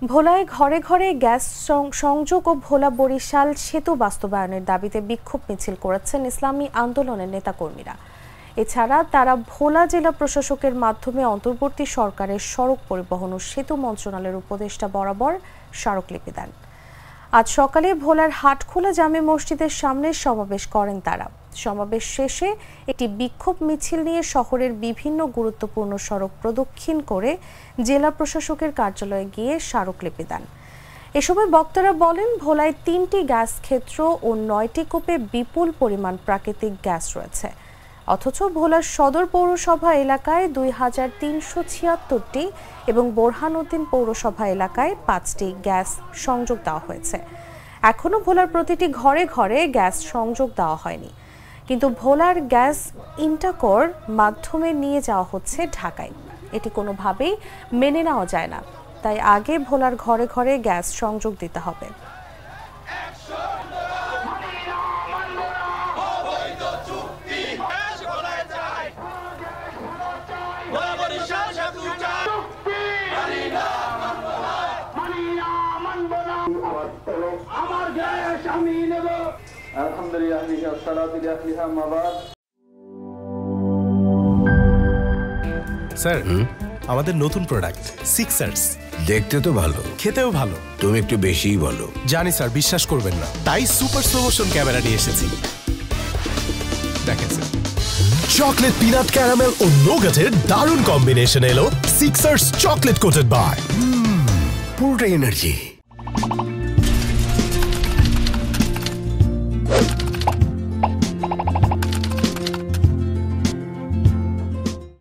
ভোলায় ঘরে ঘরে গ্যাস সংযোগ ও ভোলা বরিশাল সেতু বাস্তবায়নের দাবিতে বিক্ষোভ মিছিল করেছেন ইসলামী আন্দোলনের নেতাকর্মীরা। এছাড়া তারা ভোলা জেলা প্রশাসকের মাধ্যমে অন্তর্বর্তী সরকারের সড়ক পরিবহন ও সেতু মন্ত্রণালয়ের উপদেষ্টা বরাবর স্মারকলিপি দেন। আজ সকালে ভোলার হাটখোলা জামে মসজিদের সামনে সমাবেশ করেন তারা। সমাবেশ শেষে একটি বিক্ষোভ মিছিল নিয়ে শহরের বিভিন্ন গুরুত্বপূর্ণ সড়ক প্রদক্ষিণ করে জেলা প্রশাসকের কার্যালয়ে গিয়ে স্মারকলিপি দেন। এ সময় বক্তারা বলেন, ভোলায় ৩টি গ্যাস ক্ষেত্র ও ৯টি কূপে বিপুল পরিমাণ প্রাকৃতিক গ্যাস রয়েছে, অথচ ভোলার সদর পৌরসভা এলাকায় ২,৩৭৬টি এবং বোরহানউদ্দিন পৌরসভা এলাকায় 5টি গ্যাস সংযোগ দেওয়া হয়েছে। এখনও ভোলার প্রতিটি ঘরে ঘরে গ্যাস সংযোগ দেওয়া হয়নি, কিন্তু ভোলার গ্যাস ইন্টারকোর মাধ্যমে নিয়ে যাওয়া হচ্ছে ঢাকায়। এটি কোনোভাবেই মেনে নেওয়া যায় না, তাই আগে ভোলার ঘরে ঘরে গ্যাস সংযোগ দিতে হবে। স্যার, আমাদের নতুন প্রোডাক্ট সিক্সার্স। দেখতে তো ভালো, খেতেও ভালো। তুমি একটু বেশিই বলো। জানি স্যার, বিশ্বাস করবেন না, তাই সুপার স্লো মোশন ক্যামেরা নিয়ে এসেছি। দেখেন স্যার, চকলেট পিনাট ক্যারামেল ও নোগাটের দারুণ কম্বিনেশন এলো সিক্সার্স চকলেট কোটেড বাই। পুরোটা এনার্জি।